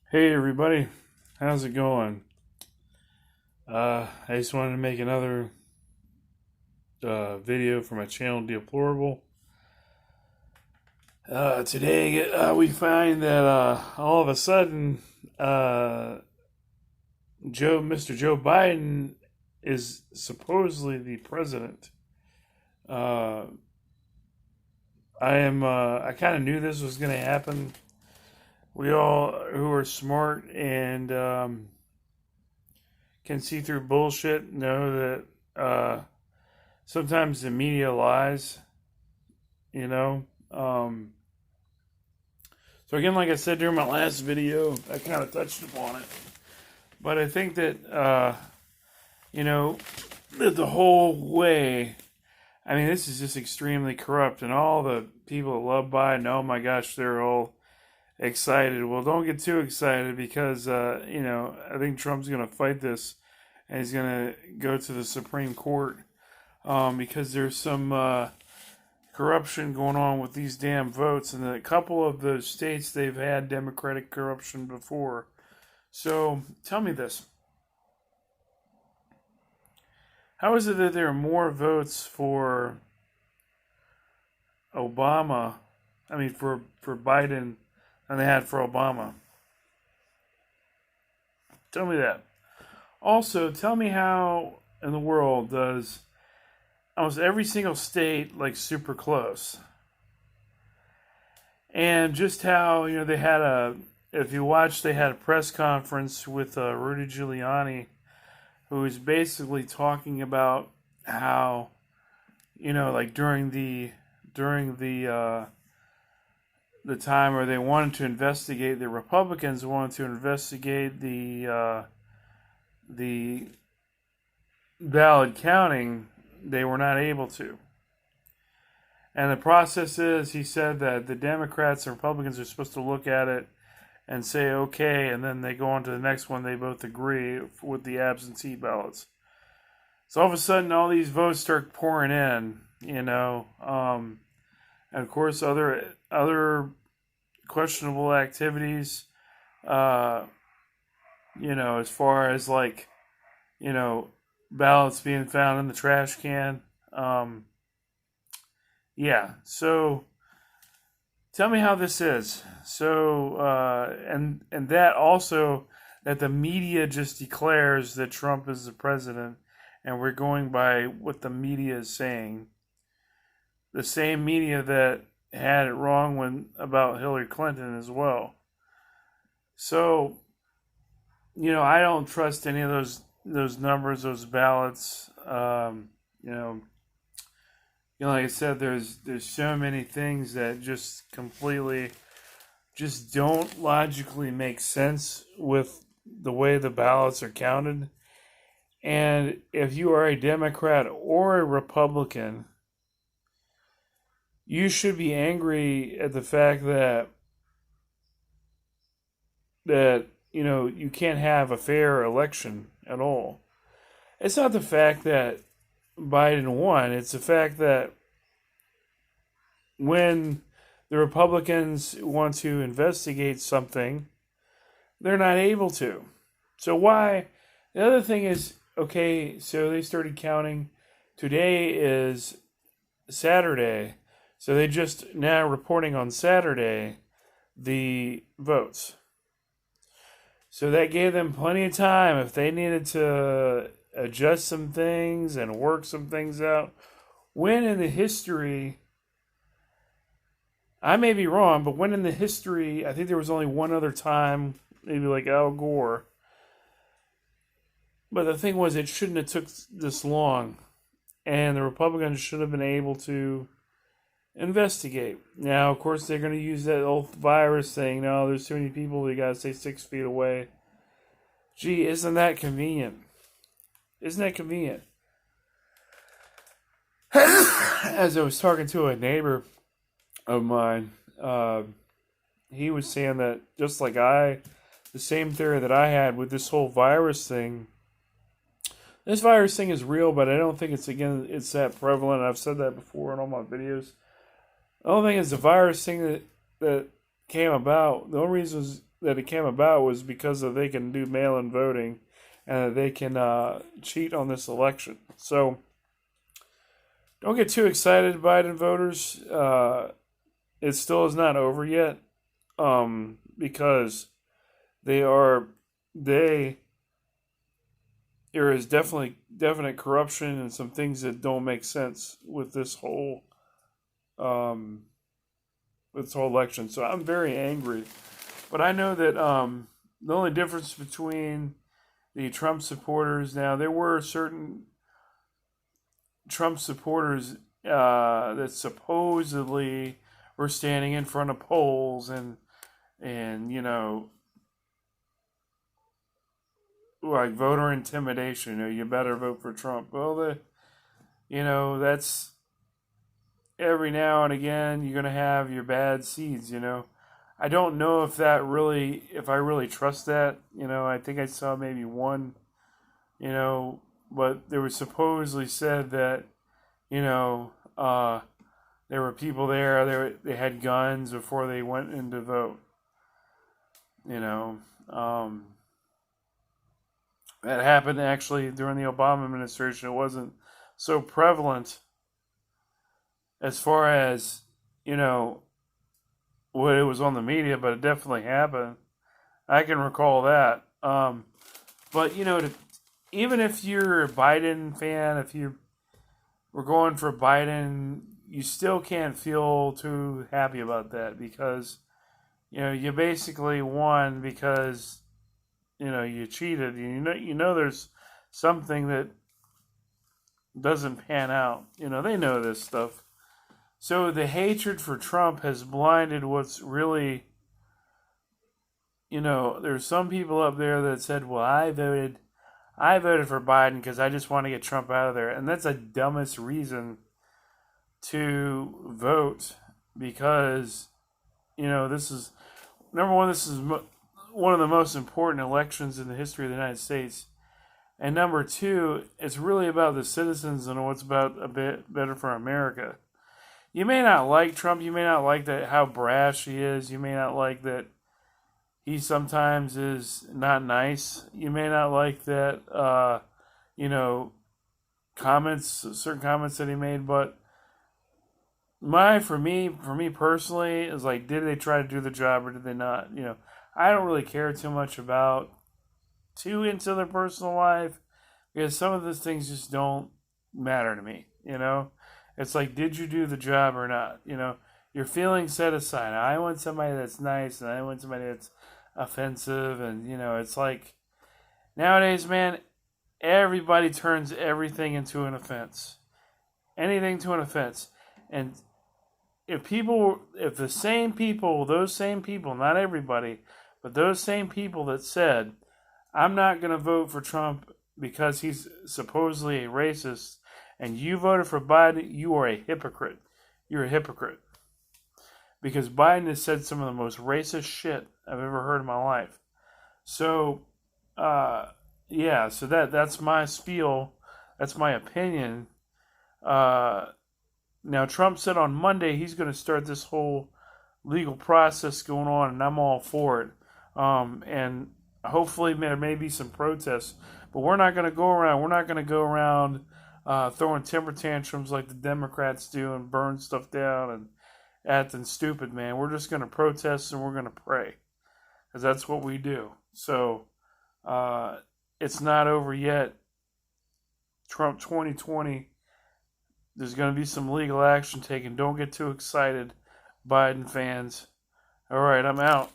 Hey everybody, how's it going? I just wanted to make another video for my channel, Deplorable. Today we find that all of a sudden, Mr. Joe Biden is supposedly the president. Uh, I kind of knew this was going to happen. We all who are smart and can see through bullshit know that sometimes the media lies, you know. So again, like I said during my last video, I kind of touched upon it, but I think that you know that the whole way. I mean, this is just extremely corrupt, and all the people that love Biden, oh my gosh, they're all excited. Well, don't get too excited because I think Trump's going to fight this, and he's going to go to the Supreme Court because there's some corruption going on with these damn votes. And a couple of the states, they've had Democratic corruption before. So tell me this. How is it that there are more votes for Obama, for Biden, than they had for Obama? Tell me that. Also, tell me how in the world does almost every single state like super close, and just how they had if you watch, they had a press conference with Rudy Giuliani, who was basically talking about how like during the time where they wanted to investigate, the Republicans wanted to investigate the ballot counting, they were not able to. And the process is, he said that the Democrats and Republicans are supposed to look at it and say okay, and then they go on to the next one. They both agree with the absentee ballots. So all of a sudden, all these votes start pouring in, and of course other questionable activities, as far as ballots being found in the trash can. Yeah, so tell me how this is. So, and that also, that the media just declares that Trump is the president, and we're going by what the media is saying. The same media that had it wrong about Hillary Clinton as well. So, I don't trust any of those numbers, those ballots. Like I said, there's so many things that just completely just don't logically make sense with the way the ballots are counted. And if you are a Democrat or a Republican, you should be angry at the fact that you can't have a fair election at all. It's not the fact that Biden won. It's the fact that when the Republicans want to investigate something, they're not able to. So why? The other thing is, okay, so they started counting. Today is Saturday. So they just now reporting on Saturday the votes. So that gave them plenty of time if they needed to adjust some things and work some things out. When in the history, I may be wrong, but when in the history, I think there was only one other time, maybe like Al Gore. But the thing was, it shouldn't have took this long, and the Republicans should have been able to investigate. Now, of course, they're going to use that old virus thing. No, there's too many people. You got to stay 6 feet away. Gee, isn't that convenient? Isn't that convenient? As I was talking to a neighbor of mine, he was saying that just like the same theory that I had with this whole virus thing. This virus thing is real, but I don't think it's that prevalent. I've said that before in all my videos. The only thing is the virus thing that came about. The only reason that it came about was because of they can do mail-in voting and that they can cheat on this election. So don't get too excited, Biden voters. It still is not over yet, because they are they there is definite corruption and some things that don't make sense with um, this whole election. So I'm very angry, but I know that the only difference between the Trump supporters now, there were certain Trump supporters that supposedly were standing in front of polls and like voter intimidation. You better vote for Trump. Well, that's every now and again you're gonna have your bad seeds. I don't know if I really trust that. I think I saw maybe one. But there was supposedly said that you know there were people there. They had guns before they went in to vote. You know. That happened actually during the Obama administration. It wasn't so prevalent as far as, what it was on the media, but it definitely happened. I can recall that. But, even if you're a Biden fan, if you were going for Biden, you still can't feel too happy about that because, you basically won because you cheated. There's something that doesn't pan out. They know this stuff. So the hatred for Trump has blinded what's really, there's some people up there that said, well, I voted for Biden because I just want to get Trump out of there. And that's the dumbest reason to vote because, this is, number one, this is one of the most important elections in the history of the United States. And number two, it's really about the citizens and what's about a bit better for America. You may not like Trump. You may not like that how brash he is. You may not like that he sometimes is not nice. You may not like that, certain comments that he made. But for me personally, is like, did they try to do the job or did they not? I don't really care too much about too into their personal life because some of those things just don't matter to me. It's like, did you do the job or not? Your feelings set aside. I want somebody that's nice and I want somebody that's offensive. And, it's like nowadays, man, everybody turns everything into an offense. Anything to an offense. And if those same people, not everybody, but those same people that said, I'm not going to vote for Trump because he's supposedly a racist, and you voted for Biden, you are a hypocrite. You're a hypocrite. Because Biden has said some of the most racist shit I've ever heard in my life. So, so that's my spiel. That's my opinion. Now, Trump said on Monday he's going to start this whole legal process going on, and I'm all for it. And hopefully there may be some protests, but we're not going to go around throwing temper tantrums like the Democrats do and burn stuff down and acting stupid, man. We're just going to protest and we're going to pray because that's what we do. So it's not over yet. Trump 2020, there's going to be some legal action taken. Don't get too excited, Biden fans. All right, I'm out.